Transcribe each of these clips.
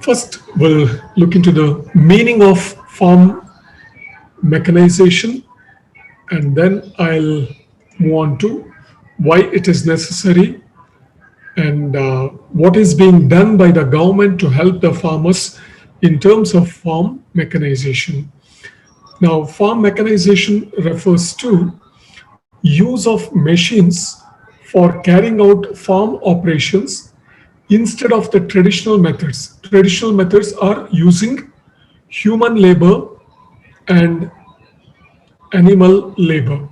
First, we'll look into the meaning of farm mechanization, and then I'll move on to why it is necessary and what is being done by the government to help the farmers in terms of farm mechanization. Now, farm mechanization refers to use of machines for carrying out farm operations instead of the traditional methods. Traditional methods are using human labor and animal labor.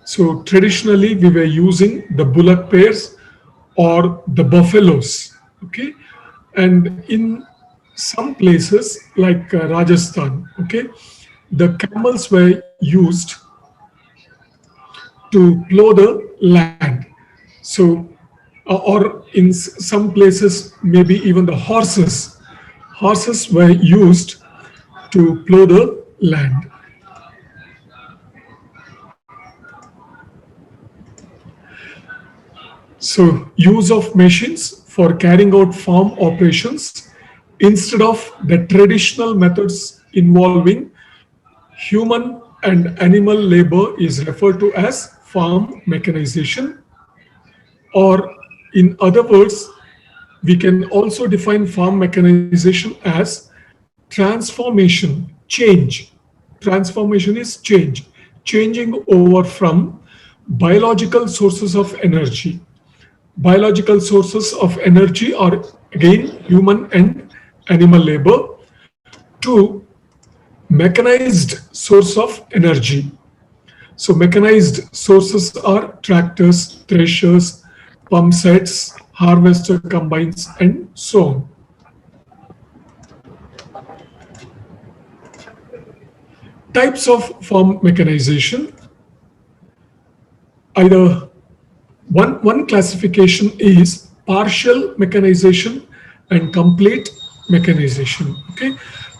So traditionally, we were using the bullock pairs or the buffaloes. Okay, and in some places like Rajasthan, okay, the camels were used to plow the land. So, or in some places, maybe even the horses. Horses were used to plow the land. So, use of machines for carrying out farm operations instead of the traditional methods involving human and animal labor is referred to as farm mechanization, or in other words, we can also define farm mechanization as transformation, change. Transformation is change, changing over from biological sources of energy. Biological sources of energy are again human and animal labor to mechanized source of energy. So mechanized sources are tractors, threshers, pump sets, harvester combines, and so on. Types of farm mechanization. Either one classification is partial mechanization and complete mechanization. Okay,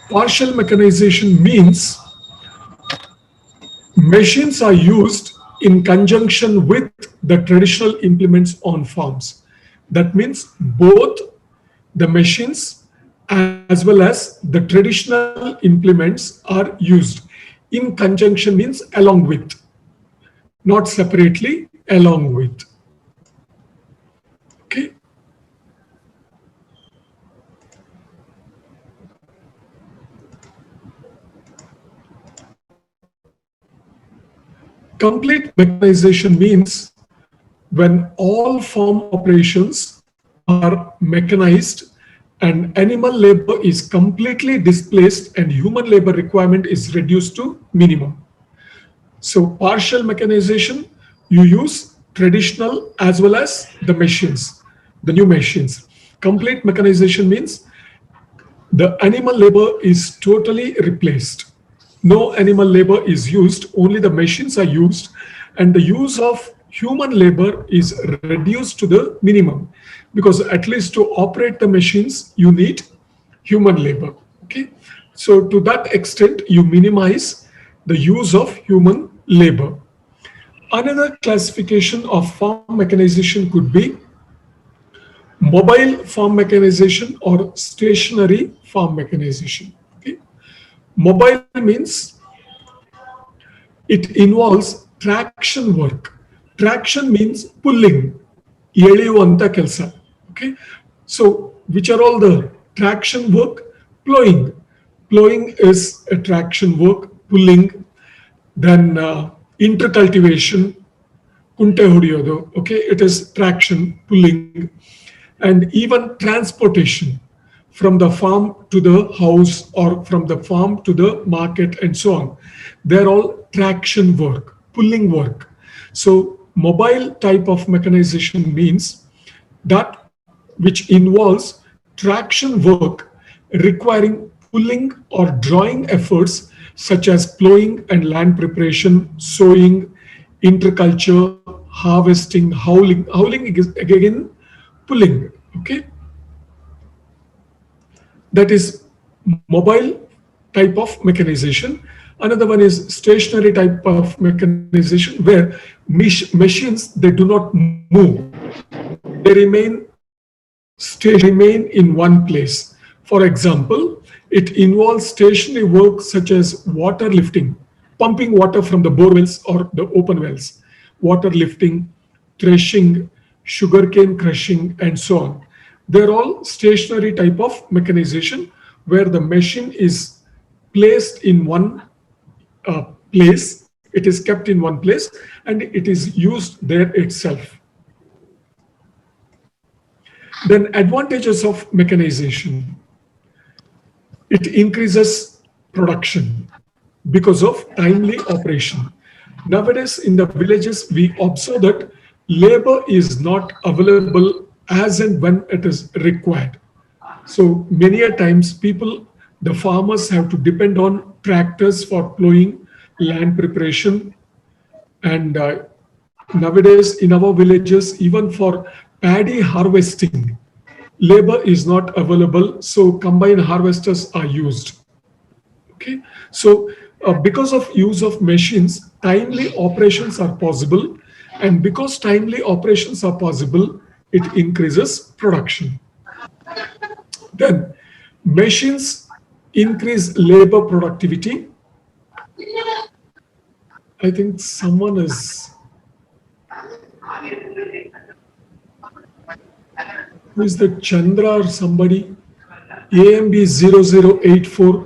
partial mechanization means machines are used in conjunction with the traditional implements on farms. That means both the machines as well as the traditional implements are used. In conjunction means along with, not separately, along with. Okay. Complete mechanization means when all farm operations are mechanized and animal labor is completely displaced and human labor requirement is reduced to minimum. So partial mechanization, you use traditional as well as the machines, the new machines. Complete mechanization means the animal labor is totally replaced. No animal labor is used, only the machines are used, and the use of human labor is reduced to the minimum, because at least to operate the machines, you need human labor. Okay. So to that extent, you minimize the use of human labor. Another classification of farm mechanization could be mobile farm mechanization or stationary farm mechanization. Okay. Mobile means it involves traction work. Traction means pulling. ಎಳೆಯುವಂತ ಕೆಲಸ. Okay. So which are all the traction work? Plowing. Plowing is a traction work, pulling. Then intercultivation, kunte ಹೊಡೆಯೋದು. Okay, it is traction, pulling. And even transportation from the farm to the house or from the farm to the market and so on. They're all traction work, pulling work. So mobile type of mechanization means that which involves traction work requiring pulling or drawing efforts such as plowing and land preparation, sowing, interculture, harvesting, hauling. Hauling is again pulling. Okay, that is mobile type of mechanization. Another one is stationary type of mechanization where machines, they do not move, they remain in one place. For example, it involves stationary work such as water lifting, pumping water from the bore wells or the open wells, water lifting, threshing, sugarcane crushing, and so on. They're all stationary type of mechanization where the machine is placed in one place, it is kept in one place, and it is used there itself. Then advantages of mechanization. It increases production because of timely operation. Nowadays, in the villages, we observe that labor is not available as and when it is required. So many a times people, the farmers have to depend on tractors for plowing, land preparation, and nowadays in our villages, even for paddy harvesting, labor is not available. So combine harvesters are used. Okay, so because of use of machines, timely operations are possible, and because timely operations are possible, it increases production. Then machines increase labor productivity. I think someone is, who is the Chandra or somebody, AMB0084.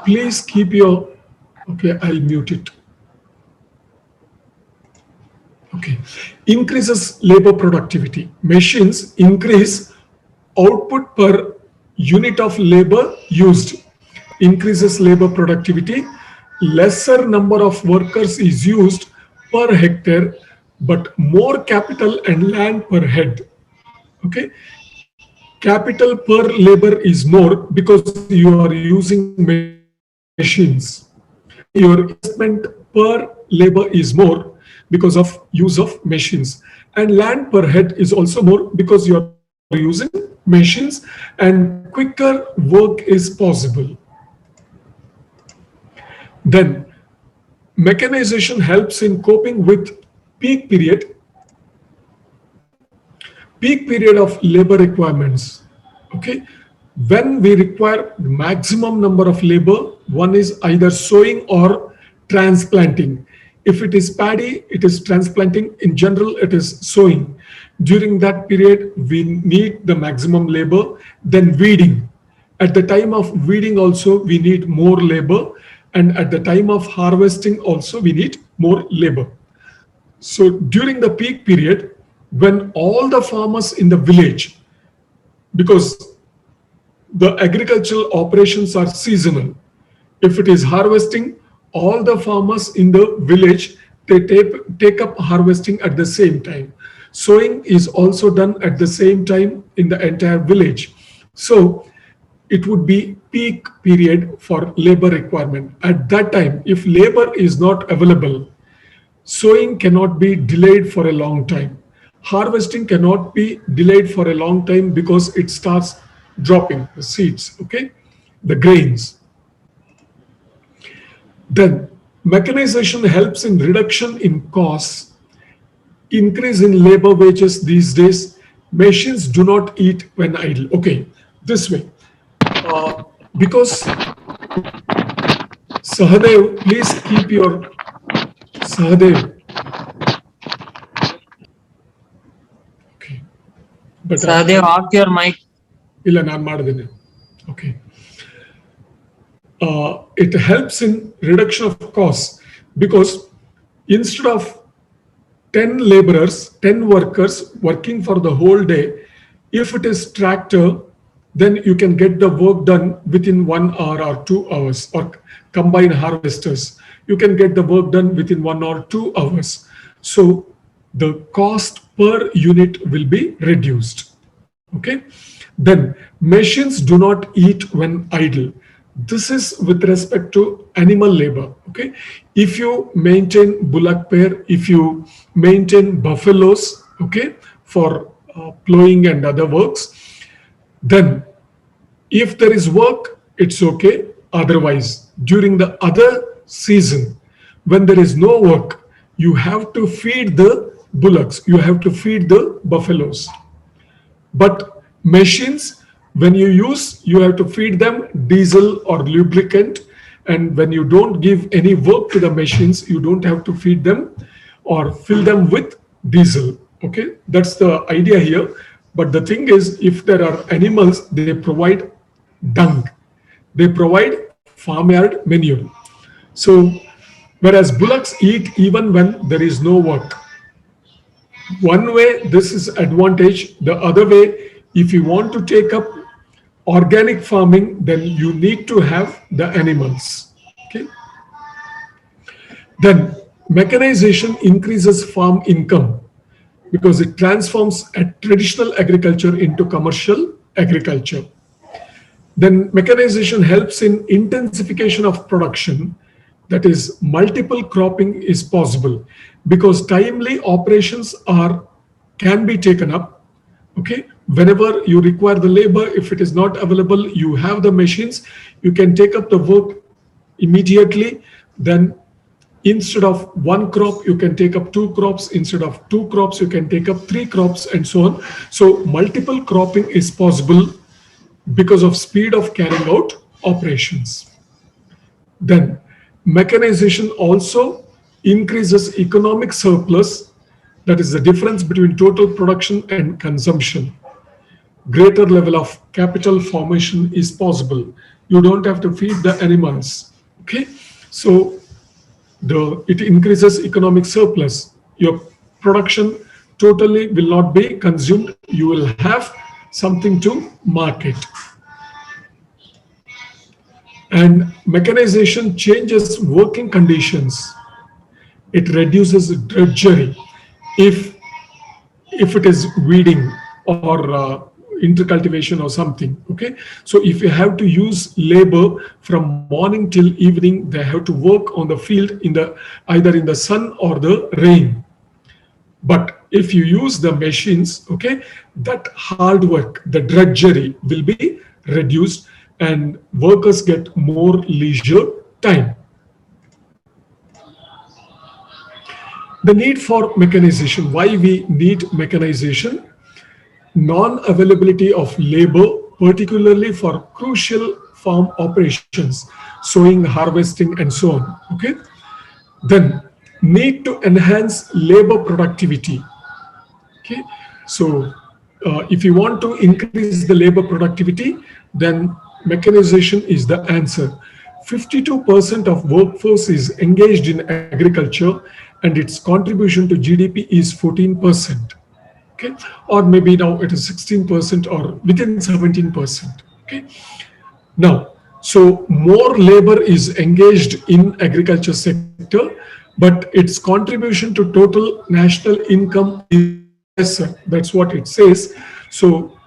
Please keep your, okay, I'll mute it. Okay, increases labor productivity. Machines increase output per unit of labor used, increases labor productivity. Lesser number of workers is used per hectare, but more capital and land per head. Okay, capital per labor is more because you are using machines. Your investment per labor is more because of use of machines, and land per head is also more because you are using machines, and quicker work is possible. Then mechanization helps in coping with peak period peak period of labor requirements. Okay, when we require maximum number of labor, one is either sowing or transplanting. If it is paddy, it is transplanting. In general, it is sowing. During that period, we need the maximum labor. Then weeding. At the time of weeding also, we need more labor. And at the time of harvesting also, we need more labor. So during the peak period, when all the farmers in the village, because the agricultural operations are seasonal, if it is harvesting, all the farmers in the village, they take up harvesting at the same time. Sowing is also done at the same time in the entire village. So it would be peak period for labor requirement. At that time, if labor is not available, sowing cannot be delayed for a long time. Harvesting cannot be delayed for a long time because it starts dropping the seeds, okay, the grains. Then mechanization helps in reduction in costs, increase in labor wages these days. Machines do not eat when idle. Okay, this way. Because Sahadev, please keep your Sahadev. Okay. But Sahadev, off your mic. ಇಲ್ಲ ನಾನು ಮಾಡಿದ್ದೇನೆ. Okay. It helps in reduction of costs because instead of 10 laborers, 10 workers working for the whole day, if it is tractor, then you can get the work done within 1 hour or 2 hours, or combine harvesters. You can get the work done within 1 or 2 hours. So the cost per unit will be reduced. Okay. Then machines do not eat when idle. This is with respect to animal labor. Okay, if you maintain bullock pair, if you maintain buffaloes, okay, for plowing and other works, then if there is work, it's okay. Otherwise, during the other season, when there is no work, you have to feed the bullocks, you have to feed the buffaloes. But machines When you use, you have to feed them diesel or lubricant. And when you don't give any work to the machines, you don't have to feed them or fill them with diesel. Okay, that's the idea here. But the thing is, if there are animals, they provide dung, they provide farmyard manure. So, whereas bullocks eat even when there is no work. One way this is advantage. The other way, if you want to take up organic farming, then you need to have the animals. Okay. Then mechanization increases farm income because it transforms a traditional agriculture into commercial agriculture. Then mechanization helps in intensification of production, that is multiple cropping is possible because timely operations are can be taken up. Okay, whenever you require the labor, if it is not available, you have the machines, you can take up the work immediately. Then instead of one crop, you can take up two crops. Instead of two crops, you can take up three crops, and so on. So multiple cropping is possible because of speed of carrying out operations. Then mechanization also increases economic surplus, that is the difference between total production and consumption. Greater level of capital formation is possible. You don't have to feed the animals. Okay, so it increases economic surplus. Your production totally will not be consumed. You will have something to market. And mechanization changes working conditions. It reduces drudgery. If it is weeding or intercultivation or something, okay, so if you have to use labor from morning till evening, they have to work on the field in the either in the sun or the rain. But if you use the machines, okay, that hard work, the drudgery will be reduced and workers get more leisure time. The need for mechanization. Why we need mechanization? Non-availability of labor, particularly for crucial farm operations, sowing, harvesting, and so on. Okay. Then need to enhance labor productivity. Okay. So if you want to increase the labor productivity, then mechanization is the answer. 52% of workforce is engaged in agriculture, and its contribution to GDP is 14%. Okay, or maybe now it is 16% or within 17%. Okay, now so more labor is engaged in agriculture sector, but its contribution to total national income is lesser. That's what it says. So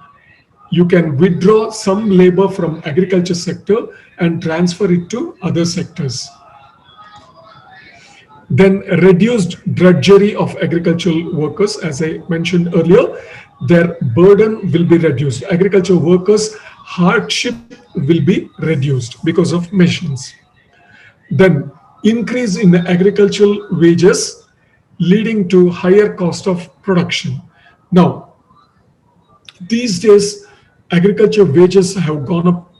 you can withdraw some labor from agriculture sector and transfer it to other sectors. Then reduced drudgery of agricultural workers, as I mentioned earlier, their burden will be reduced. Agricultural workers' hardship will be reduced because of machines. Then increase in the agricultural wages, leading to higher cost of production. Now, these days, agriculture wages have gone up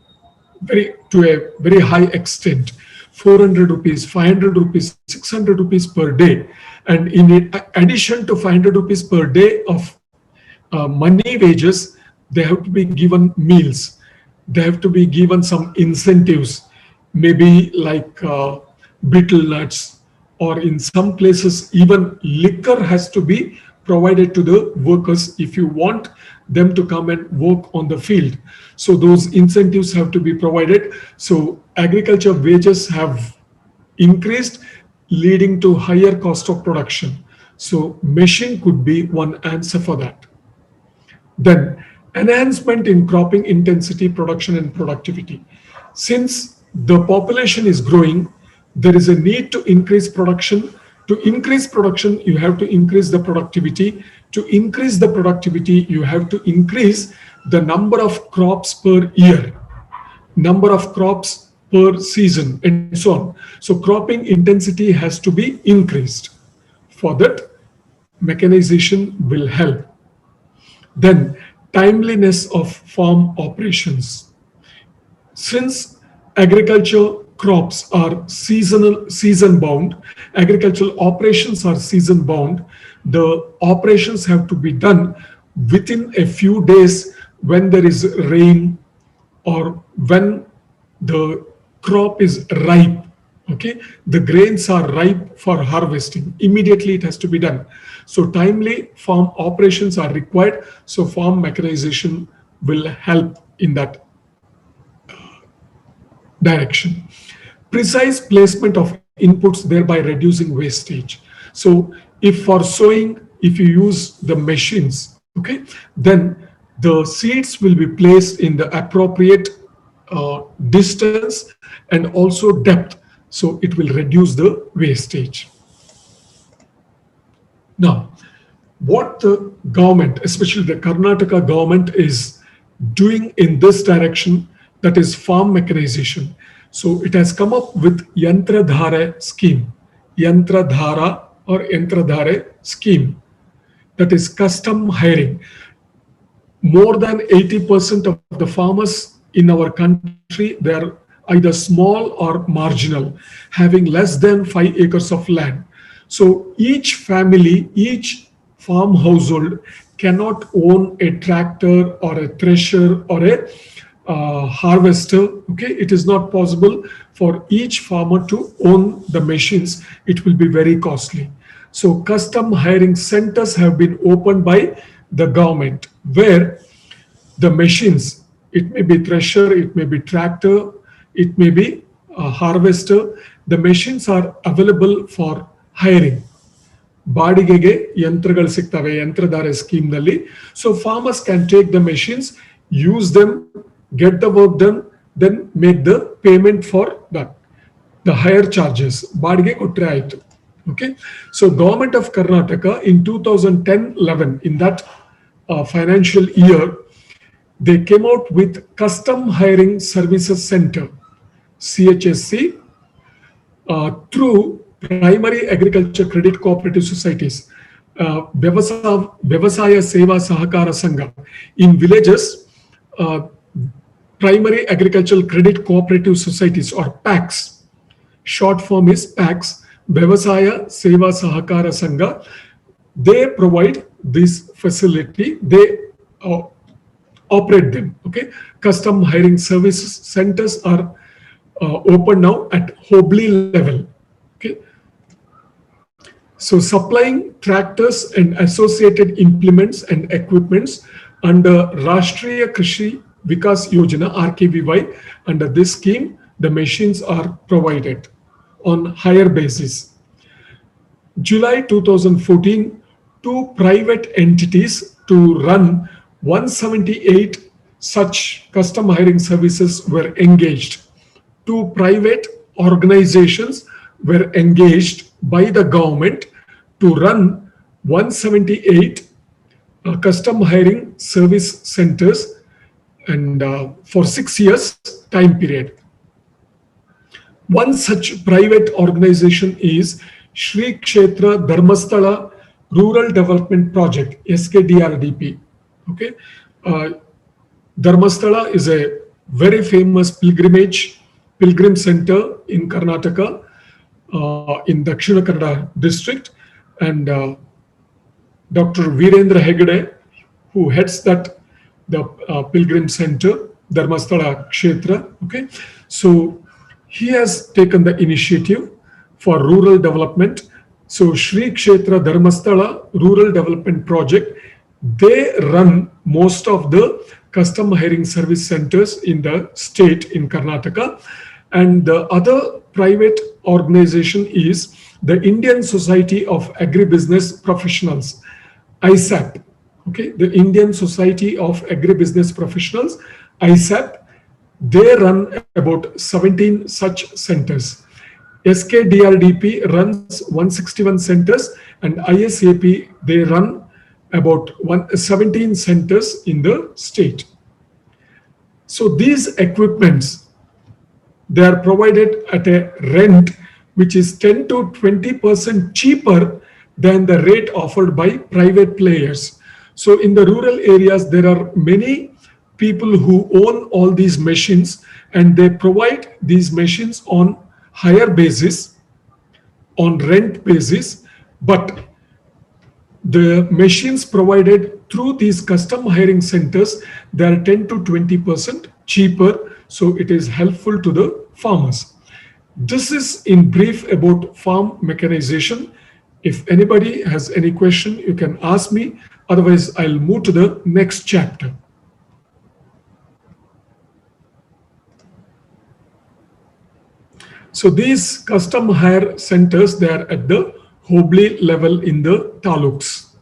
to a very high extent. 400 rupees, 500 rupees, 600 rupees per day. And in addition to 500 rupees per day of money wages, they have to be given meals. They have to be given some incentives, maybe like betel nuts, or in some places, even liquor has to be provided to the workers if you want them to come and work on the field. So those incentives have to be provided. So agriculture wages have increased, leading to higher cost of production. So machine could be one answer for that. Then enhancement in cropping intensity, production and productivity. Since the population is growing, there is a need to increase production. To increase production, you have to increase the productivity. To increase the productivity, you have to increase the number of crops per year, number of crops per season, and so on. So cropping intensity has to be increased. For that, mechanization will help. Then timeliness of farm operations. Since agriculture crops are season bound, agricultural operations are season bound, the operations have to be done within a few days when there is rain or when the crop is ripe. Okay, the grains are ripe for harvesting. Immediately it has to be done. So timely farm operations are required. So farm mechanization will help in that direction. Precise placement of inputs, thereby reducing wastage. So if for sowing, if you use the machines, okay, then the seeds will be placed in the appropriate distance and also depth. So it will reduce the wastage. Now, what the government, especially the Karnataka government, is doing in this direction, that is farm mechanization. So it has come up with Yantradhara scheme, Yantradhara or Yantradhara scheme, that is custom hiring. More than 80% of the farmers in our country, they are either small or marginal, having less than 5 acres of land. So each family, each farm household cannot own a tractor or a thresher or a harvester. Okay, it is not possible for each farmer to own the machines. It will be very costly. So custom hiring centers have been opened by the government, where the machines, it may be thresher, it may be tractor, it may be a harvester, the machines are available for hiring. ಬಾಡಿಗೆಗೆ ಯಂತ್ರಗಳು ಸಿಗ್ತವೆ ಯಂತ್ರಧಾರೆ scheme ನಲ್ಲಿ. So farmers can take the machines, use them, get the work done, then make the payment for that, the higher charges. ಬಾಡಿಗೆ ಕೊಟ್ರೆ ಆಯ್ತು. Okay, so government of Karnataka in 2010-11, in that financial year, they came out with Custom Hiring Services Center, CHSC, through Primary Agriculture Credit Cooperative Societies, Vyavasaya Seva Sahakara Sangha. In villages, Primary Agricultural Credit Cooperative Societies, or PACS, short form is PACS, Vyavasaya Seva Sahakara Sangha, they provide this facility, they operate them. Okay, custom hiring services centers are open now at Hobli level. Okay, so supplying tractors and associated implements and equipments under Rashtriya Krishi Vikas Yojana, RKVY. Under this scheme, the machines are provided on higher basis. July 2014, two private entities to run 178 such custom hiring services were engaged. Two private organizations were engaged by the government to run 178 custom hiring service centers, and for 6 years time period. One such private organization is Shri Kshetra Dharmasthala Rural Development Project, SKDRDP. Okay, Dharmasthala is a very famous pilgrim center in Karnataka, in Dakshina Kannada district, and Dr. Virendra Hegde, who heads that the pilgrim center, Dharmasthala Kshetra. Okay, so he has taken the initiative for rural development. So Shri Kshetra Dharmasthala Rural Development Project, they run most of the custom hiring service centers in the state in Karnataka. And the other private organization is the Indian Society of Agribusiness Professionals, ISAP. Okay, the Indian Society of Agribusiness Professionals, ISAP, they run about 17 such centers. SKDRDP runs 161 centers, and ISAP, they run about 17 centers in the state. So these equipments, they are provided at a rent which is 10 to 20% cheaper than the rate offered by private players. So in the rural areas, there are many people who own all these machines, and they provide these machines on higher basis, on rent basis, but the machines provided through these custom hiring centers, they are 10 to 20% cheaper, so it is helpful to the farmers. This is in brief about farm mechanization. If anybody has any question, you can ask me. Otherwise, I'll move to the next chapter. So these custom hire centers, they are at the Hobli level in the taluks.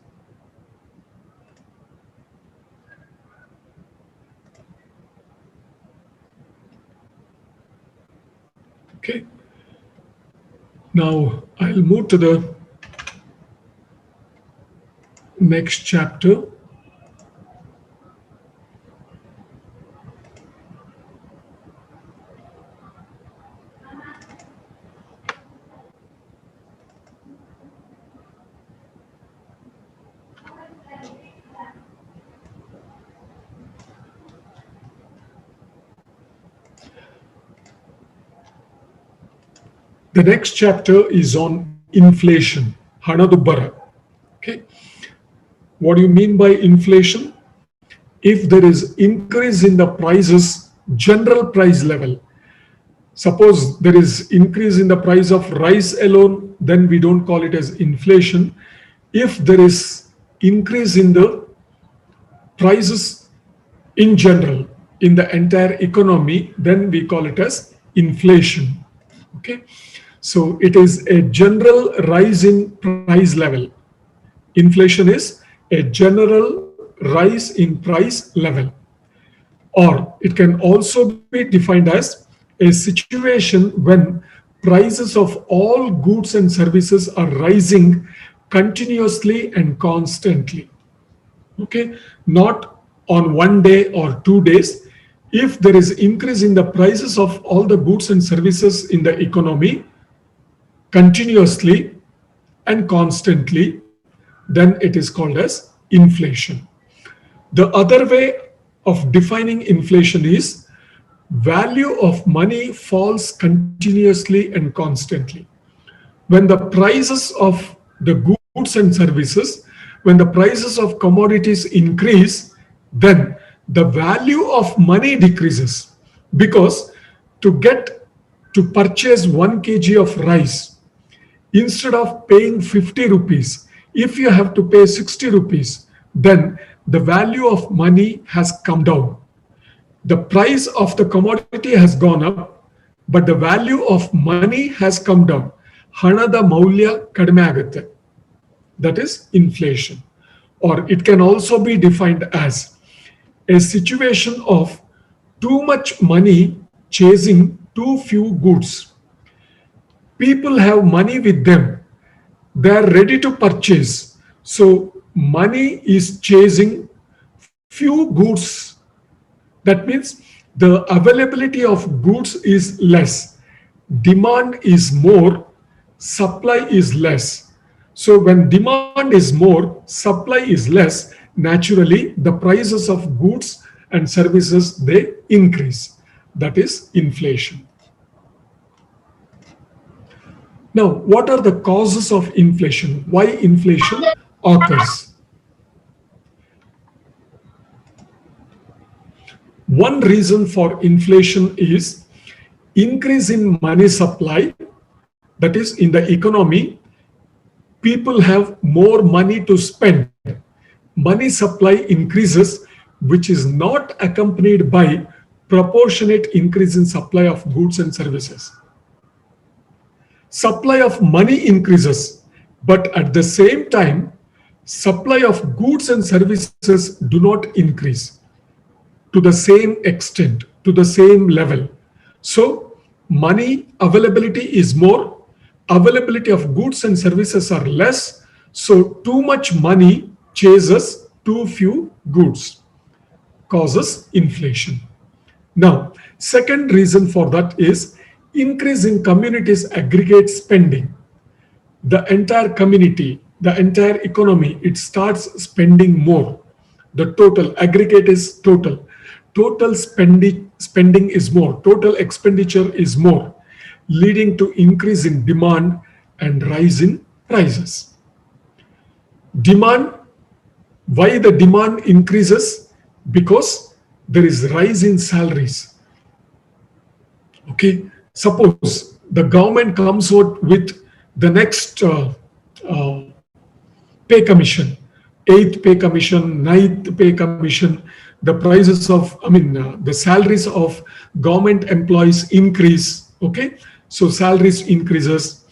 Okay. Now I'll move to the next chapter. The next chapter is on inflation, Hanadubbara. Okay. What do you mean by inflation? If there is increase in the prices, general price level, suppose there is increase in the price of rice alone, then we don't call it as inflation. If there is increase in the prices in general, in the entire economy, then we call it as inflation. Okay. So it is a general rise in price level. Inflation is a general rise in price level. Or it can also be defined as a situation when prices of all goods and services are rising continuously and constantly. Okay, not on one day or 2 days. If there is increase in the prices of all the goods and services in the economy continuously and constantly, then it is called as inflation. The other way of defining inflation is value of money falls continuously and constantly. When the prices of the goods and services, when the prices of commodities increase, then the value of money decreases, because to purchase 1 kg of rice, instead of paying 50 rupees, if you have to pay 60 rupees, then the value of money has come down. The price of the commodity has gone up, but the value of money has come down. Hanada maulya kadime agutte. That is inflation. Or it can also be defined as a situation of too much money chasing too few goods. People have money with them. They are ready to purchase. So money is chasing few goods. That means the availability of goods is less. Demand is more, supply is less. So when demand is more, supply is less, naturally the prices of goods and services, they increase. That is inflation. Now, what are the causes of inflation? Why inflation occurs? One reason for inflation is increase in money supply. That is, in the economy, people have more money to spend. Money supply increases, which is not accompanied by proportionate increase in supply of goods and services. Supply of money increases, but at the same time, supply of goods and services do not increase to the same extent, to the same level. So money availability is more, availability of goods and services are less, so too much money chases too few goods, causes inflation. Now, second reason for that is increase in communities' aggregate spending. The entire community, the entire economy, it starts spending more. The total aggregate is total. Total spending is more. Total expenditure is more, leading to increase in demand and rise in prices. Demand, why the demand increases? Because there is rise in salaries. Okay, suppose the government comes out with the next pay commission, eighth pay commission, ninth pay commission, the prices of, the salaries of government employees increase. Okay, so salaries increases,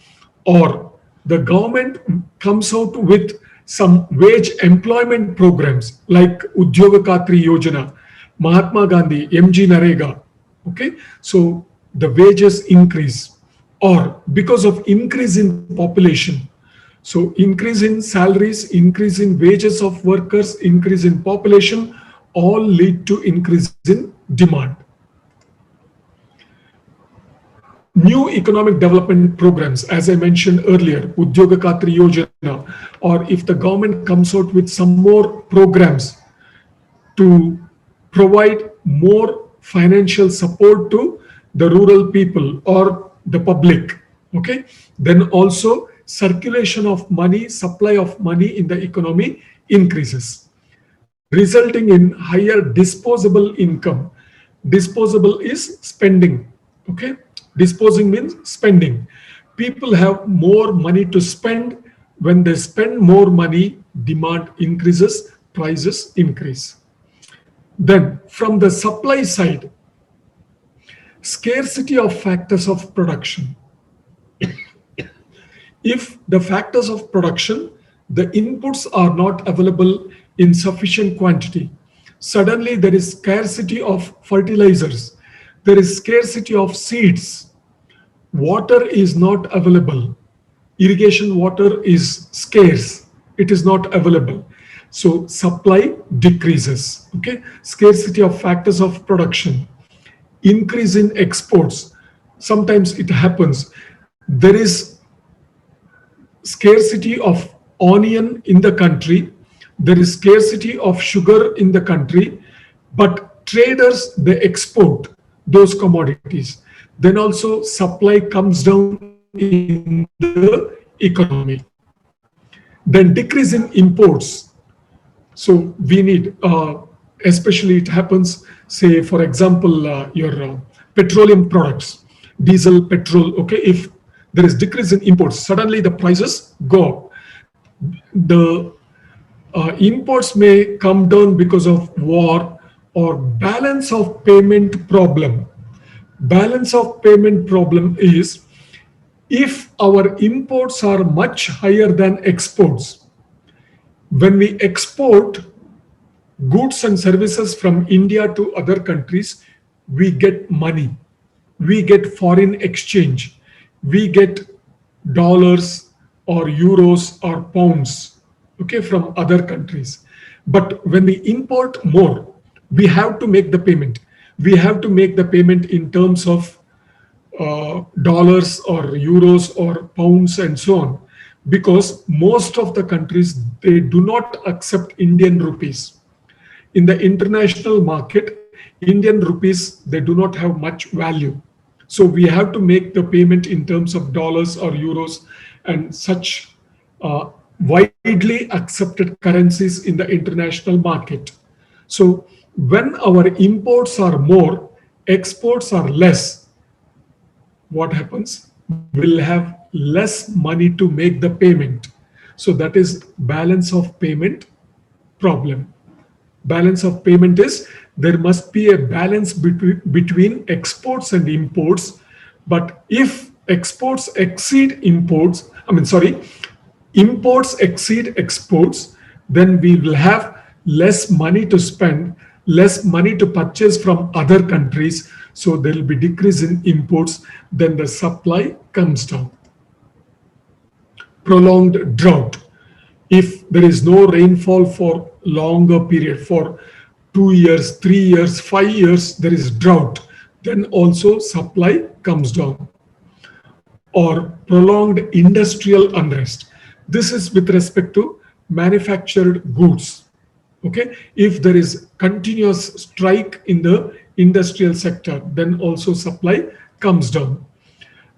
or the government comes out with some wage employment programs like Udyoga Khatri Yojana, Mahatma Gandhi, MG Narega. Okay, so the wages increase, or because of increase in population. So increase in salaries, increase in wages of workers, increase in population, all lead to increase in demand. New economic development programs, as I mentioned earlier, Udyoga Khatri Yojana, or if the government comes out with some more programs to provide more financial support to the rural people or the public, okay, then also circulation of money, supply of money in the economy increases, resulting in higher disposable income. Disposable is spending, okay? Disposing means spending. People have more money to spend. When they spend more money, demand increases, prices increase. Then from the supply side, scarcity of factors of production. If the factors of production, the inputs are not available in sufficient quantity, suddenly there is scarcity of fertilizers, there is scarcity of seeds, water is not available, irrigation water is scarce, it is not available. So supply decreases, okay? Scarcity of factors of production, increase in exports. Sometimes it happens, there is scarcity of onion in the country, there is scarcity of sugar in the country, but traders, they export those commodities. Then also supply comes down in the economy. Then decrease in imports. So we need, especially it happens, say for example, your petroleum products, diesel, petrol, okay, if there is decrease in imports, suddenly the prices go up. The imports may come down because of war or balance of payment problem. Balance of payment problem is if our imports are much higher than exports. When we export goods and services from India to other countries, we get money, we get foreign exchange, we get dollars or euros or pounds, okay, from other countries. But when we import more, we have to make the payment. We have to make the payment in terms of dollars or euros or pounds and so on, because most of the countries, they do not accept Indian rupees. In the international market, Indian rupees, they do not have much value. So we have to make the payment in terms of dollars or euros and such widely accepted currencies in the international market. So when our imports are more, exports are less, what happens? We'll have less money to make the payment. So that is balance of payment problem. Balance of payment is there must be a balance between exports and imports. But if exports exceed imports, imports exceed exports, then we will have less money to spend, less money to purchase from other countries. So there will be decrease in imports, then the supply comes down. Prolonged drought. If there is no rainfall for longer period, for 2 years, 3 years, 5 years, there is drought, then also supply comes down. Or prolonged industrial unrest. This is with respect to manufactured goods. Okay, if there is continuous strike in the industrial sector, then also supply comes down.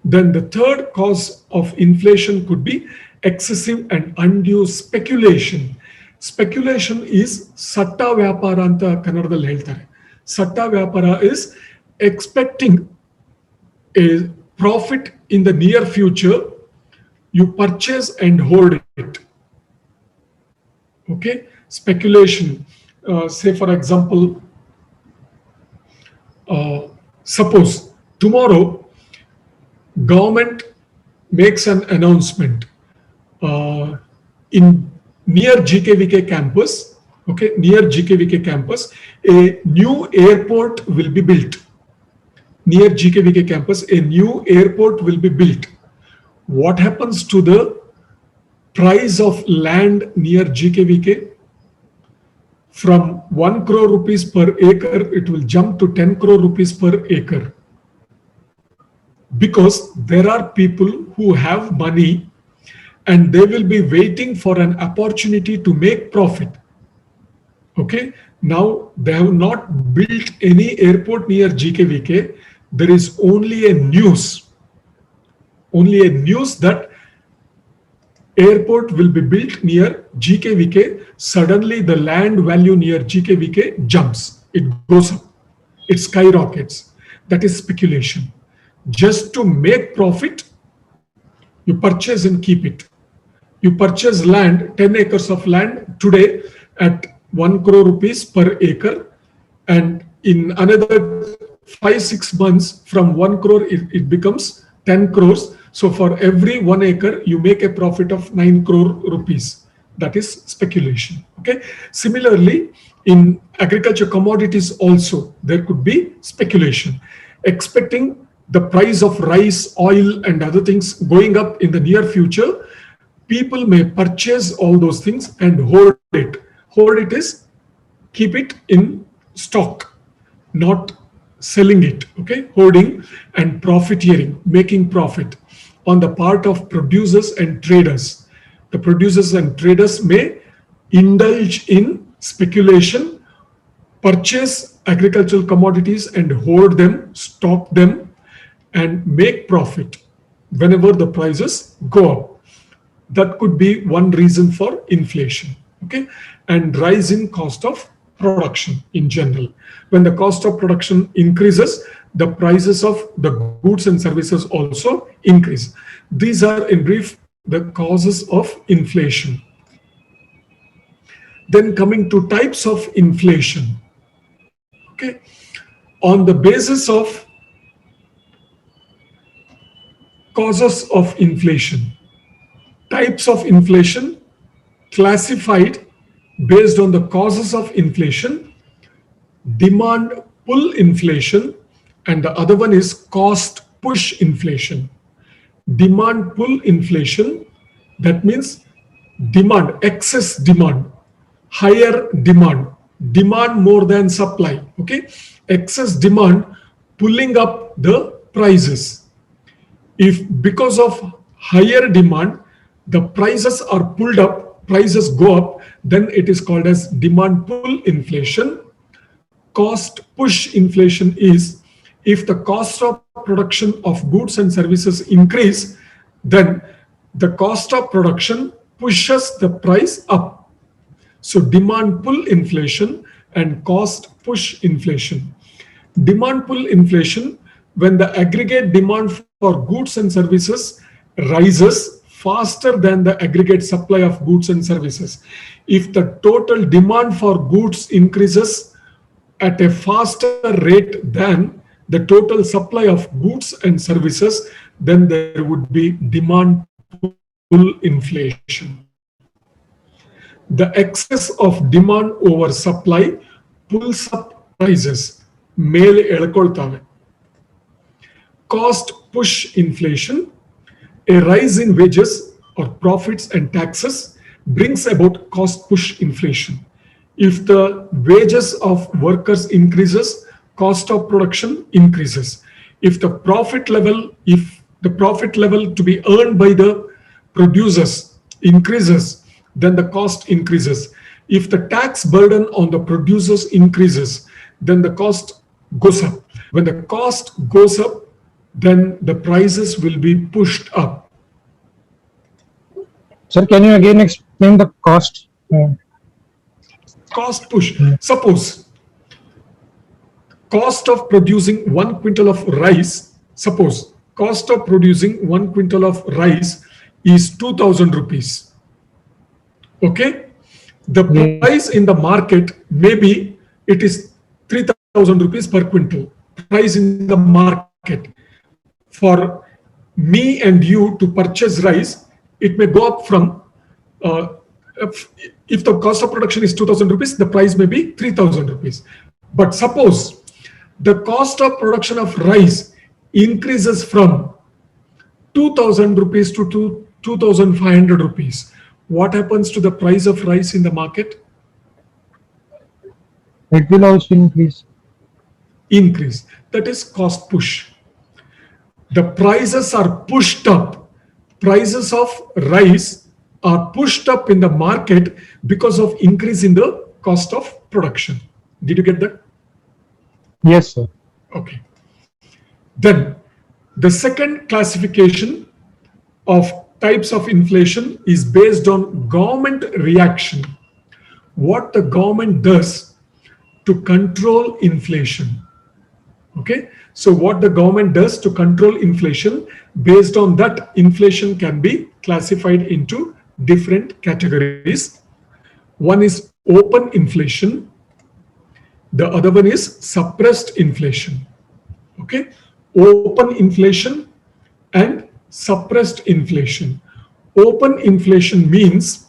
Then the third cause of inflation could be excessive and undue speculation. Speculation is satta vyapara anta kannadadalli ಹೇಳ್ತಾರೆ. Satta vyapara is expecting a profit in the near future. You purchase and hold it. Okay, speculation. Say for example, suppose tomorrow government makes an announcement in near GKVK campus. Okay, near GKVK campus, a new airport will be built. Near GKVK campus, a new airport will be built. What happens to the price of land near GKVK? From 1 crore rupees per acre, it will jump to 10 crore rupees per acre. Because there are people who have money and they will be waiting for an opportunity to make profit. Okay, now they have not built any airport near GKVK. There is only a news that airport will be built near GKVK. Suddenly the land value near GKVK jumps, it goes up, it skyrockets. That is speculation. Just to make profit, you purchase and keep it. You purchase land, 10 acres of land today at 1 crore rupees per acre, and in another 5-6 months from 1 crore it becomes 10 crores. So for every 1 acre you make a profit of 9 crore rupees. That is speculation. Okay, similarly in agriculture commodities also there could be speculation, expecting the price of rice, oil and other things going up in the near future. People may purchase all those things and hold it. Hold it is keep it in stock, not selling it. Okay, hoarding and profiteering, making profit on the part of producers and traders. The producers and traders may indulge in speculation, purchase agricultural commodities and hoard them, stock them, and make profit whenever the prices go up. That could be one reason for inflation. Okay, and rise in cost of production in general. When the cost of production increases, the prices of the goods and services also increase. These are in brief the causes of inflation. Then coming to types of inflation. Okay, on the basis of causes of inflation, types of inflation classified based on the causes of inflation: demand pull inflation, and the other one is cost push inflation. Demand pull inflation, that means demand, excess demand, higher demand, demand more than supply. Okay, excess demand pulling up the prices. If because of higher demand the prices are pulled up, prices go up, then it is called as demand pull inflation. Cost push inflation is if the cost of production of goods and services increase, then the cost of production pushes the price up. So demand pull inflation and cost push inflation. Demand pull inflation, when the aggregate demand for goods and services rises faster than the aggregate supply of goods and services. If the total demand for goods increases at a faster rate than the total supply of goods and services, then there would be demand pull inflation. The excess of demand over supply pulls up prices, ಮೇಲೆ ಎಳ್ಕೊಳ್ತಾವೆ. Cost push inflation, a rise in wages or profits and taxes brings about cost push inflation. If the wages of workers increases, cost of production increases. If the profit level to be earned by the producers increases, then the cost increases. If the tax burden on the producers increases, then the cost goes up. When the cost goes up, then the prices will be pushed up. Sir, can you again explain the cost? Cost push. Suppose cost of producing 1 quintal of rice, suppose cost of producing 1 quintal of rice is 2,000 rupees. Okay? The price in the market, maybe it is 3,000 rupees per quintal. Price in the market. For me and you to purchase rice, it may go up from, if the cost of production is 2,000 rupees, the price may be 3,000 rupees. But suppose the cost of production of rice increases from 2,000 rupees to 2,500 rupees. What happens to the price of rice in the market? It will also increase. Increase. That is cost push. The prices are pushed up. Prices of rice are pushed up in the market because of increase in the cost of production. Did you get that? Yes, sir. Okay. Then the second classification of types of inflation is based on government reaction. What the government does to control inflation. Okay. So what the government does to control inflation, based on that, inflation can be classified into different categories. One is open inflation. The other one is suppressed inflation. Okay. Open inflation and suppressed inflation. Open inflation means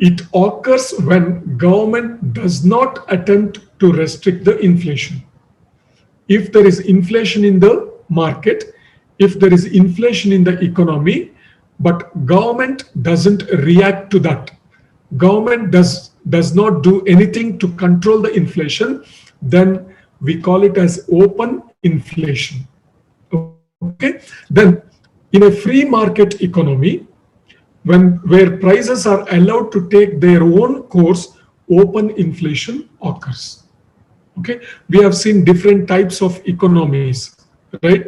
it occurs when government does not attempt to restrict the inflation. If there is inflation in the market, if there is inflation in the economy, but government doesn't react to that, government does not do anything to control the inflation, then we call it as open inflation. Okay. Then in a free market economy, where prices are allowed to take their own course, open inflation occurs. Okay, we have seen different types of economies, right?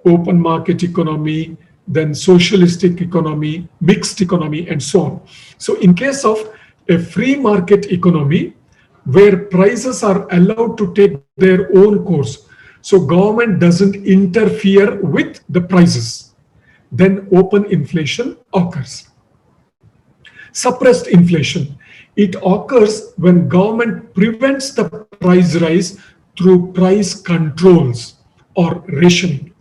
Open market economy, then socialistic economy, mixed economy, and so on. So in case of a free market economy, where prices are allowed to take their own course, so government doesn't interfere with the prices, then open inflation occurs. Suppressed inflation. It occurs when government prevents the price rise through price controls or rationing.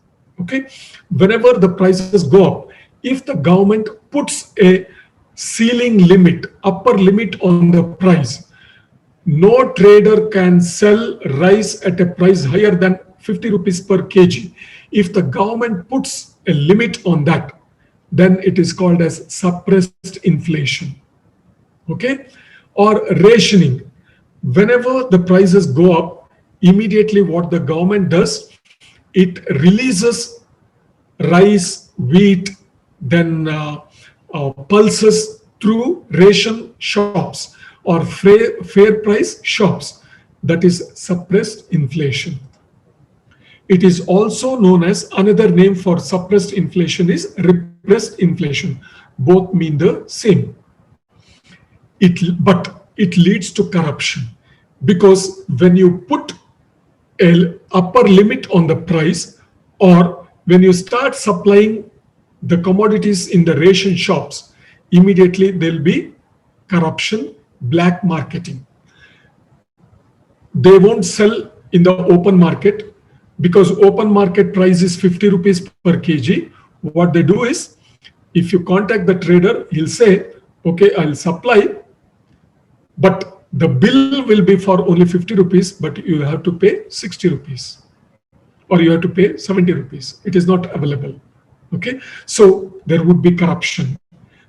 Okay, whenever the prices go up, if the government puts a ceiling limit, upper limit on the price, no trader can sell rice at a price higher than 50 rupees per kg. If the government puts a limit on that, then it is called as suppressed inflation. Okay. Or rationing. Whenever the prices go up, immediately what the government does, it releases rice, wheat, then pulses through ration shops or fair price shops. That is suppressed inflation. It is also known as, another name for suppressed inflation is repressed inflation. Both mean the same. But it leads to corruption, because when you put an upper limit on the price, or when you start supplying the commodities in the ration shops, immediately there will be corruption, black marketing. They won't sell in the open market, because open market price is 50 rupees per kg. What they do is, if you contact the trader, he'll say, okay, I'll supply, but the bill will be for only 50 rupees, but you have to pay 60 rupees or you have to pay 70 rupees. It is not available. Okay. So there would be corruption.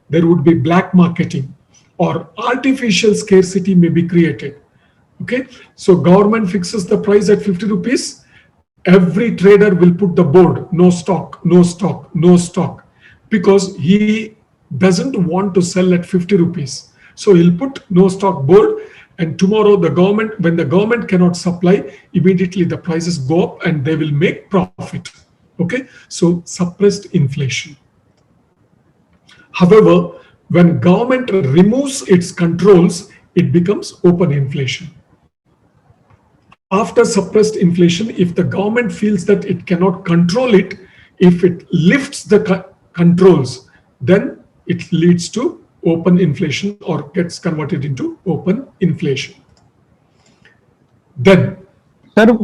There would be black marketing, or artificial scarcity may be created. Okay. So government fixes the price at 50 rupees. Every trader will put the board, no stock, no stock, no stock, because he doesn't want to sell at 50 rupees. So he'll put no stock board, and tomorrow when the government cannot supply, immediately the prices go up and they will make profit. Okay, so suppressed inflation. However, when government removes its controls, it becomes open inflation. After suppressed inflation, if the government feels that it cannot control it, if it lifts the controls, then it leads to open inflation or gets converted into open inflation. Then, Sir,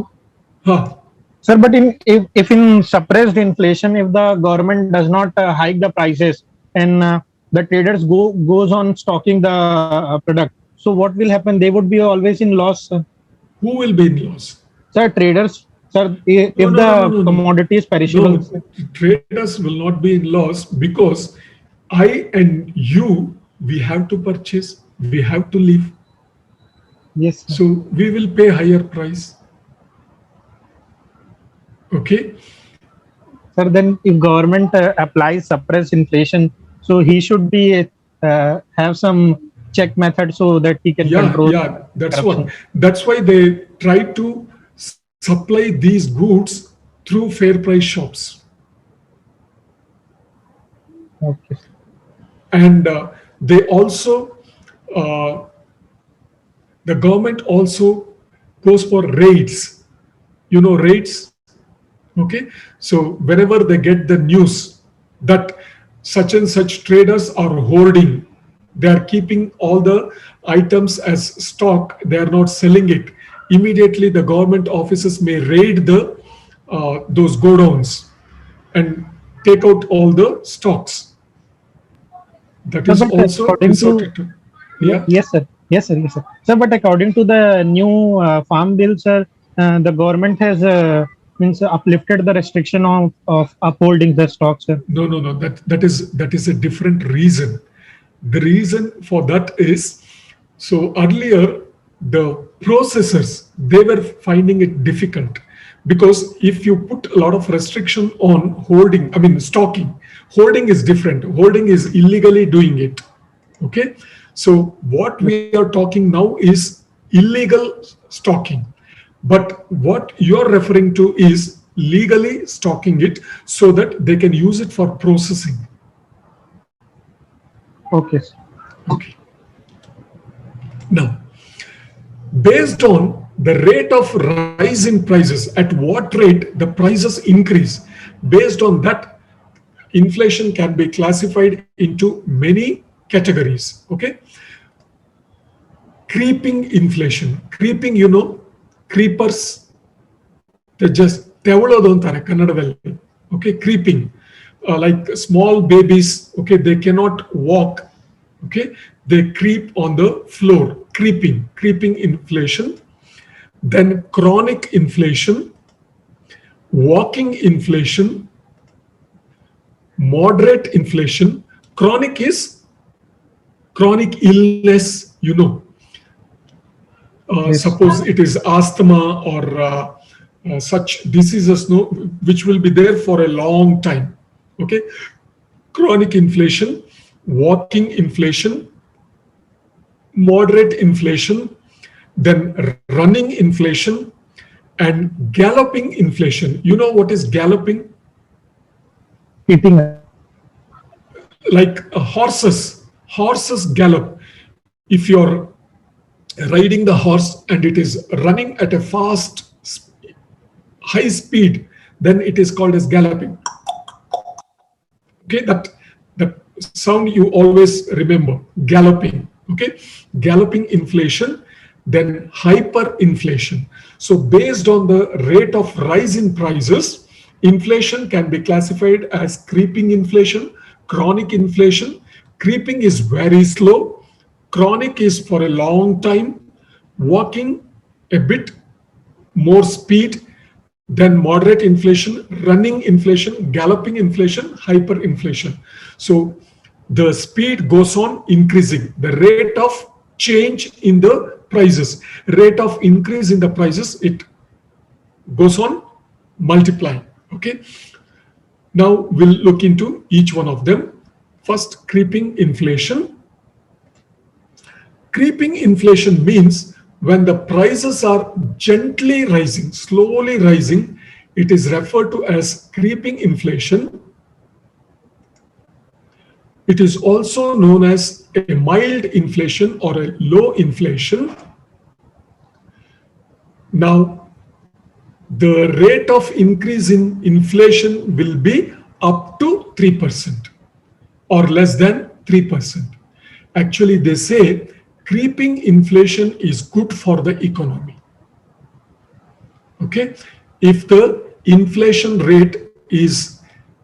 huh, sir, but if in suppressed inflation, if the government does not hike the prices and the traders goes on stocking the product, so what will happen? They would be always in loss, sir. who will be in loss? Sir, traders, sir, if No, no, no, no, the no, no. commodity is perishable, No, traders will not be in loss because I and you, we have to purchase, we have to live. yes, sir. So we will pay higher price. Okay. Sir, then if government applies suppressed inflation, so he should be have some check method so that he can control. Yeah, that's corruption. what. That's why they try to supply these goods through fair price shops. Okay. And they also, the government also goes for raids. You know, raids. Okay, so whenever they get the news that such and such traders are hoarding, they are keeping all the items as stock, they are not selling it, immediately the government officers may raid the those godowns and take out all the stocks. That Sir, is but also according resorted to to. Yeah. yes, sir. Yes, sir. Yes, sir. Sir, but according to the new farm bill, sir, the government has means uplifted the restriction of upholding the stock, sir. No. That is a different reason. The reason for that is, so earlier the processors, they were finding it difficult because if you put a lot of restriction on holding, I mean stocking, holding is different. Holding is illegally doing it. Okay, so what we are talking now is illegal stocking. But what you're referring to is legally stocking it so that they can use it for processing. Okay, sir. Okay. Now, based on the rate of rise in prices, at what rate the prices increase, based on that, inflation can be classified into many categories. Okay. Creeping inflation. Creeping, you know, creepers, they just ತೆವಳೋದು ಅಂತಾರೆ ಕನ್ನಡದಲ್ಲಿ. Okay, creeping, like small babies. Okay, they cannot walk. Okay, they creep on the floor. Creeping inflation. Then chronic inflation, walking inflation, moderate inflation. Chronic is chronic illness, you know. Yes. Suppose it is asthma or such diseases, no, which will be there for a long time. Okay, chronic inflation, walking inflation, moderate inflation, then running inflation, and galloping inflation. You know what is galloping? Eating. Like horses gallop. If you're riding the horse and it is running at a fast, high speed, then it is called as galloping. Okay, that sound you always remember, galloping. Okay, galloping inflation, then hyperinflation. So based on the rate of rise in prices, inflation can be classified as creeping inflation, chronic inflation. Creeping is very slow, chronic is for a long time, walking a bit more speed, then moderate inflation, running inflation, galloping inflation, hyperinflation. So the speed goes on increasing. The rate of change in the prices, rate of increase in the prices, it goes on multiplying. Okay. Now we'll look into each one of them. First, creeping inflation. Creeping inflation means when the prices are gently rising, slowly rising, it is referred to as creeping inflation. It is also known as a mild inflation or a low inflation. Now, the rate of increase in inflation will be up to 3% or less than 3%. Actually, they say creeping inflation is good for the economy. Okay, if the inflation rate is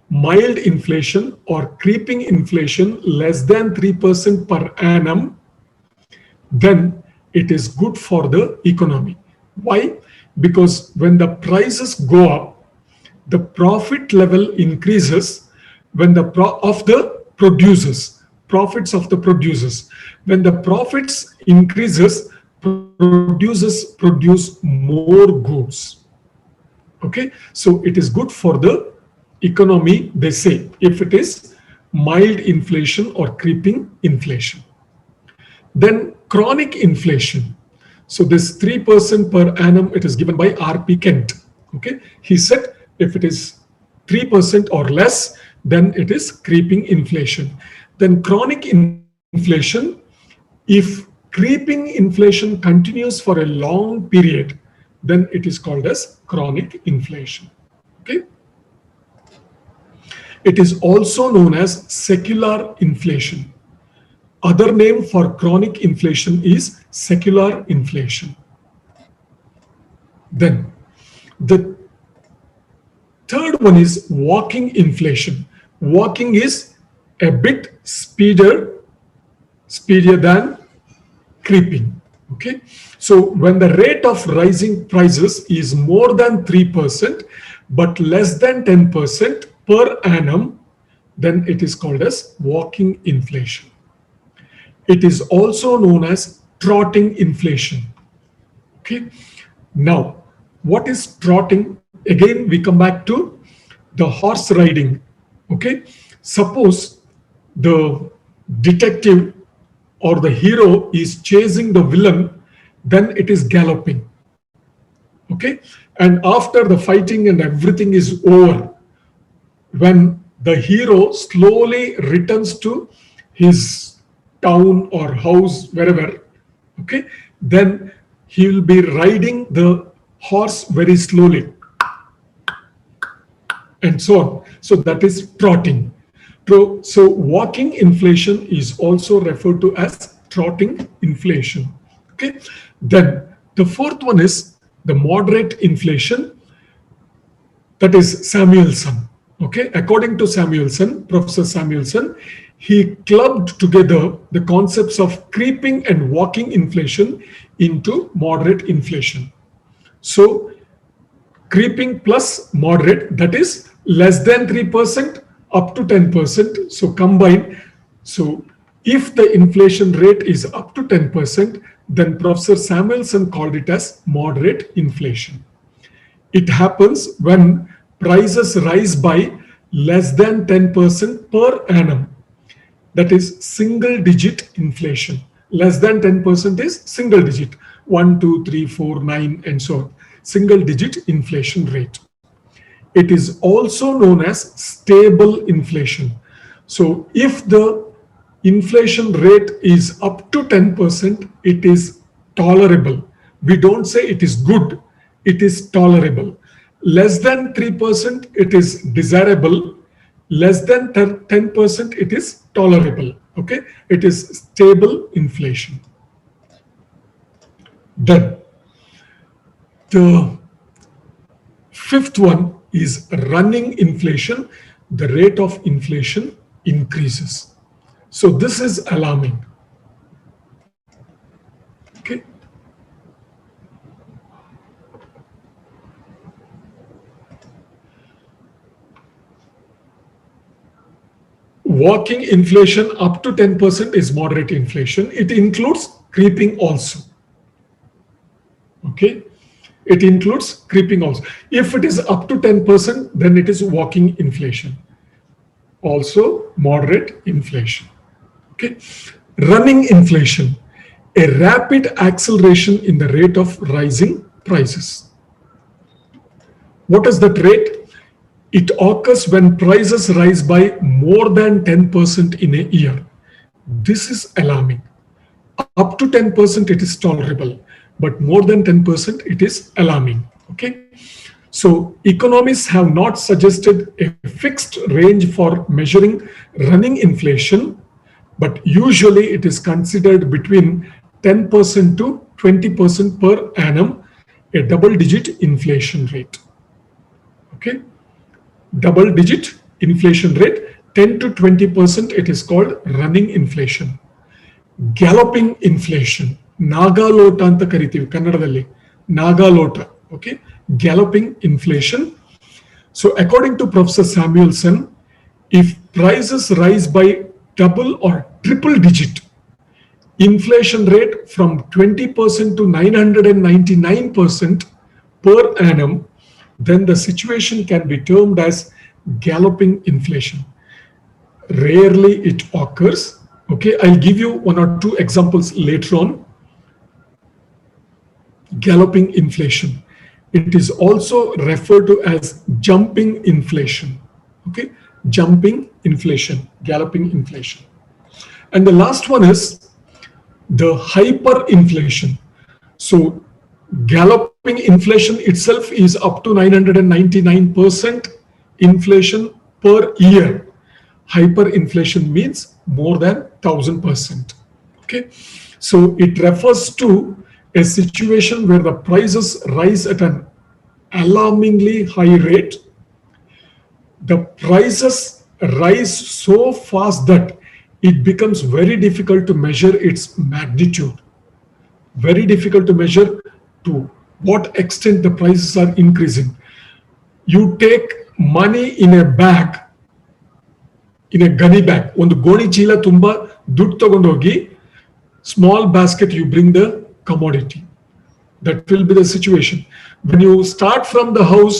mild inflation or creeping inflation less than 3% per annum, then it is good for the economy. Why? Because when the prices go up, the profit level increases when the profits of the producers. When the profits increases, producers produce more goods. Okay, so it is good for the economy, they say, if it is mild inflation or creeping inflation. Then chronic inflation. So this 3% per annum, it is given by R.P. Kent. Okay, he said if it is 3% or less, then it is creeping inflation. Then chronic inflation, if creeping inflation continues for a long period, then it is called as chronic inflation. Okay. It is also known as secular inflation. Other name for chronic inflation is secular inflation. Then the third one is walking inflation. Walking is a bit speedier than creeping. Okay, so when the rate of rising prices is more than 3% but less than 10% per annum, then it is called as walking inflation. It is also known as trotting inflation. Okay, now what is trotting? Again, we come back to the horse riding. Okay, suppose the detective or the hero is chasing the villain, then it is galloping. Okay, and after the fighting and everything is over, when the hero slowly returns to his town or house, wherever, okay, then he will be riding the horse very slowly and so on. So that is trotting. So walking inflation is also referred to as trotting inflation. Okay. Then the fourth one is the moderate inflation. That is Samuelson. Okay. According to Samuelson, Professor Samuelson, he clubbed together the concepts of creeping and walking inflation into moderate inflation. So creeping plus moderate, that is less than 3% up to 10%. So combined. So if the inflation rate is up to 10%, then Professor Samuelson called it as moderate inflation. It happens when prices rise by less than 10% per annum. That is single digit inflation. Less than 10% is single digit, 1, 2, 3, 4, 9, and so on. Single digit inflation rate. It is also known as stable inflation. So if the inflation rate is up to 10%, it is tolerable. We don't say it is good, it is tolerable. Less than 3%, it is desirable. Less than 10%, it is tolerable. Okay, it is stable inflation. Then the fifth one is running inflation. The rate of inflation increases. So this is alarming. Okay. Walking inflation up to 10% is moderate inflation. It includes creeping also. Okay. It includes creeping also. If it is up to 10%, then it is walking inflation. also moderate inflation. Okay, running inflation, a rapid acceleration in the rate of rising prices. What is that rate? It occurs when prices rise by more than 10% in a year. This is alarming. Up to 10% it is tolerable, but more than 10% it is alarming. Okay. So economists have not suggested a fixed range for measuring running inflation, but usually it is considered between 10% to 20% per annum, a double-digit inflation rate. Okay, double-digit inflation rate, 10 to 20%, it is called running inflation. Galloping inflation, ನಾಗಾಲೋಟ ಅಂತ ಕರಿತೀವಿ ಕನ್ನಡದಲ್ಲಿ, ನಾಗಾಲೋಟ. Okay, galloping inflation. So according to Professor Samuelson, if prices rise by double or triple digit inflation rate from 20% to 999% per annum, then the situation can be termed as galloping inflation. Rarely it occurs. Okay, I'll give you one or two examples later on. Galloping inflation. It is also referred to as jumping inflation. Okay, jumping inflation, galloping inflation. And the last one is the hyperinflation. So galloping inflation itself is up to 999% inflation per year. Hyperinflation means more than 1000%. Okay, so it refers to a situation where the prices rise at an alarmingly high rate. The prices rise so fast that it becomes very difficult to measure its magnitude. Very difficult to measure to what extent the prices are increasing. You take money in a bag, in a gunny bag, ಒಂದು ಗೋಣಿ ಚೀಲ ತುಂಬಾ ದುಡ್ಡು ತಗೊಂಡೋಗಿ small basket you bring the commodity. That will be the situation. When you start from the house,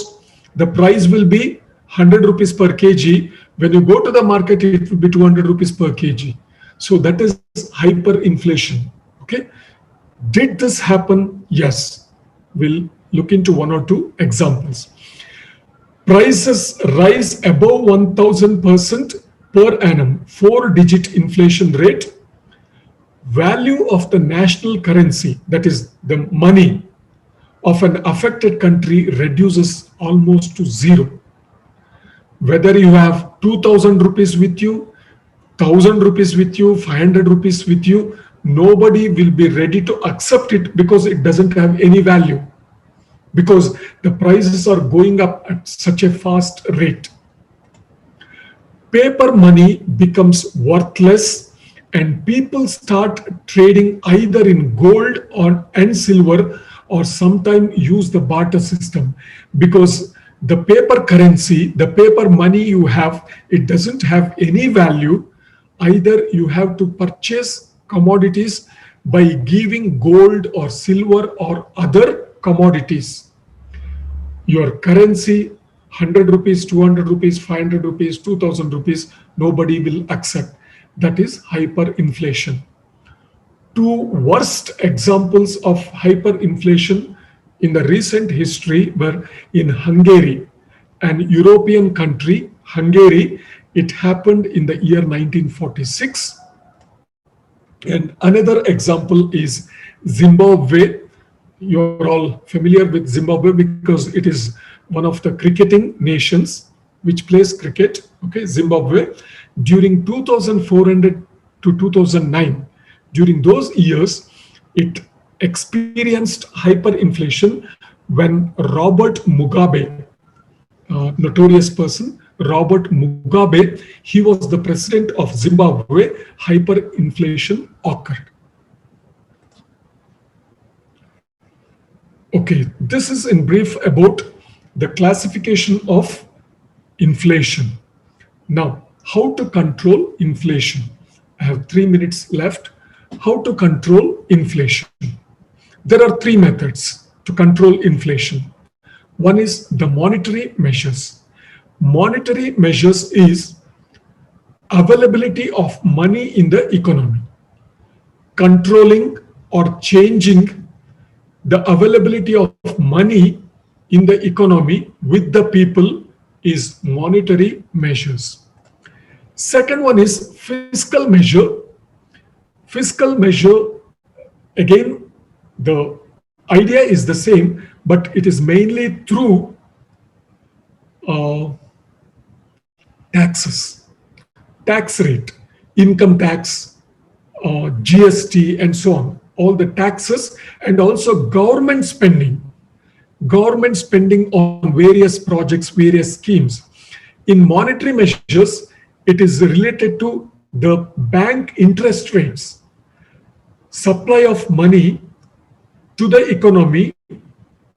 the price will be 100 rupees per kg. When you go to the market, it will be 200 rupees per kg. So that is hyperinflation. Okay. Did this happen? Yes. We'll look into one or two examples. Prices rise above 1000% per annum, 4-digit inflation rate. Value of the national currency, that is the money of an affected country, reduces almost to zero. Whether you have 2000 rupees with you, 1000 rupees with you, 500 rupees with you, nobody will be ready to accept it because it doesn't have any value, because the prices are going up at such a fast rate. Paper money becomes worthless and people start trading either in gold and silver, or sometimes use the barter system, because the paper currency, the paper money you have, it doesn't have any value. Either you have to purchase commodities by giving gold or silver or other commodities. Your currency, 100 rupees, 200 rupees, 500 rupees, 2000 rupees, nobody will accept. That is hyperinflation. Two worst examples of hyperinflation in the recent history were in Hungary, an European country. Hungary, it happened in the year 1946. And another example is Zimbabwe. You're all familiar with Zimbabwe because it is one of the cricketing nations which plays cricket. Okay, Zimbabwe. During 2400 to 2009, during those years, it experienced hyperinflation when Robert Mugabe, notorious person, Robert Mugabe, he was the president of Zimbabwe, hyperinflation occurred. Okay, this is in brief about the classification of inflation. Now, how to control inflation? I have 3 minutes left. How to control inflation? There are 3 methods to control inflation. One is the monetary measures. Monetary measures is availability of money in the economy. Controlling or changing the availability of money in the economy with the people is monetary measures. Second one is fiscal measure. Fiscal measure, again, the idea is the same, but it is mainly through taxes, tax rate, income tax, GST, and so on. All the taxes and also government spending on various projects, various schemes. In monetary measures, it is related to the bank interest rates, supply of money to the economy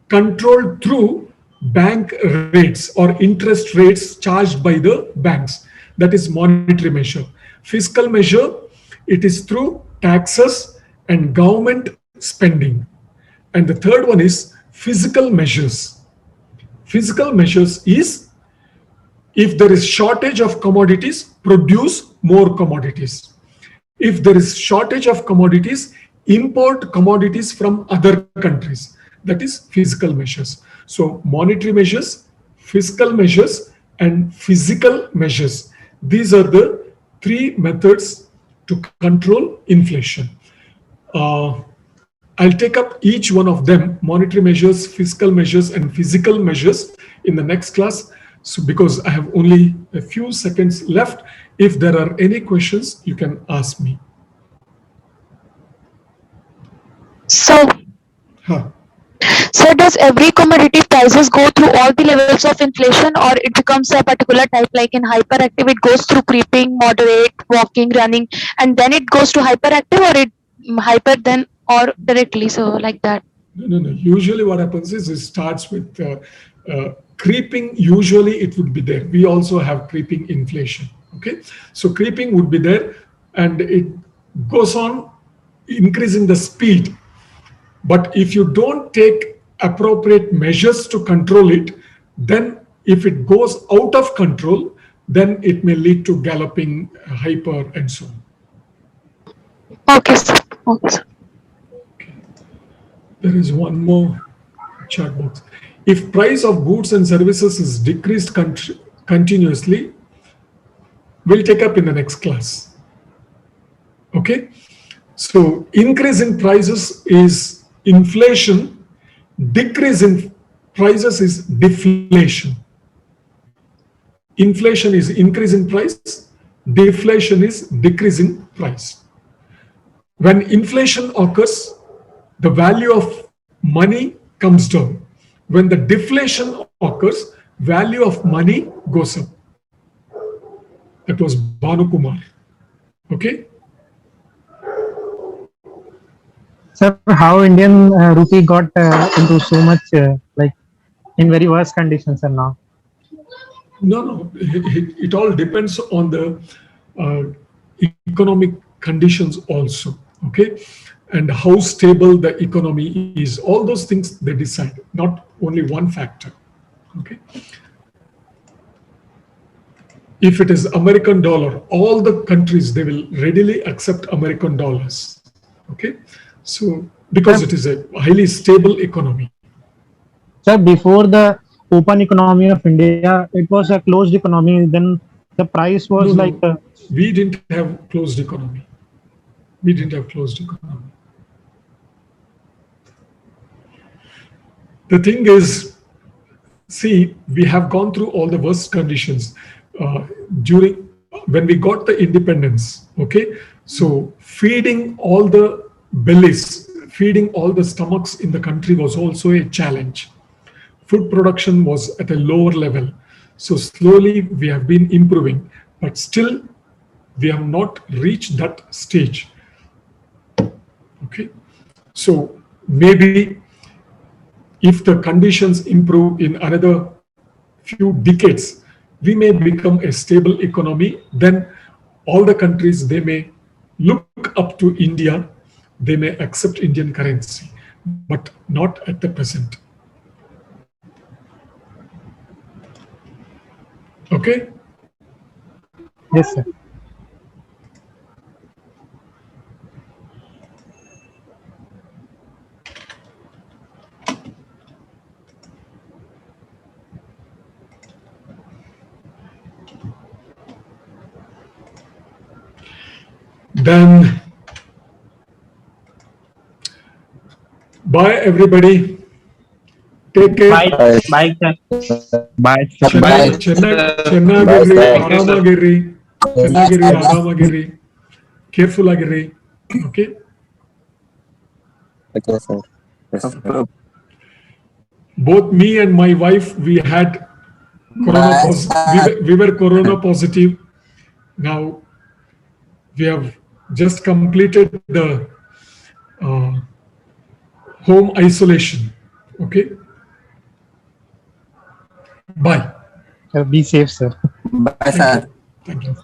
controlled through bank rates or interest rates charged by the banks. That is monetary measure. Fiscal measure, it is through taxes and government spending. And the third one is physical measures. Physical measures is if there is shortage of commodities, produce more commodities. If there is shortage of commodities, import commodities from other countries. That is physical measures. So monetary measures, fiscal measures, and physical measures. These are the three methods to control inflation. I'll take up each one of them, monetary measures, fiscal measures, and physical measures in the next class. So because I have only a few seconds left, if there are any questions, you can ask me. So, Huh. so does every commodity prices go through all the levels of inflation, or it becomes a particular type? Like in hyperactive, it goes through creeping, moderate, walking, running, and then it goes to hyperactive, or it hyper then or directly. So like that. No. Usually what happens is it starts with creeping. Usually it would be there. We also have creeping inflation. Okay. So creeping would be there and it goes on increasing the speed. But if you don't take appropriate measures to control it, then if it goes out of control, then it may lead to galloping, hyper, and so on. Okay, sir. Okay, sir. There is one more chat box. If price of goods and services is decreased continuously, we'll take up in the next class. Okay. So increase in prices is inflation, decrease in prices is deflation. Inflation is increase in price, deflation is decrease in price. When inflation occurs, the value of money comes down. When the deflation occurs, value of money goes up. That was Bhanu Kumar. Okay. Sir, how Indian rupee got into so much like in very worse conditions and now? No. It all depends on the economic conditions also. Okay. And how stable the economy is. All those things they decide, not only one factor. Okay. If it is American dollar, all the countries, they will readily accept American dollars. Okay. So because it is a highly stable economy. Sir, before the open economy of India, it was a closed economy. Then the price was No. We didn't have closed economy. We didn't have closed economy. The thing is, see, we have gone through all the worst conditions during when we got the independence. Okay, so feeding all the bellies, feeding all the stomachs in the country was also a challenge. Food production was at a lower level. So slowly we have been improving, but still we have not reached that stage. Okay, so maybe if the conditions improve in another few decades, we may become a stable economy. Then all the countries, they may look up to India, they may accept Indian currency, but not at the present. Okay? Yes, sir. Then, bye everybody. Take care. Bye. Bye. Bye, sir. Bye. Chennai, Chennagiri, Bye. Aramagiri, Chennagiri, Aramagiri. Careful agiri. Okay. Okay, sir. Yes, sir. Both me and my wife, we had corona. We were corona positive. Now we have just completed the home isolation. Okay. Bye. Be safe, sir. Bye, sir. Thank you.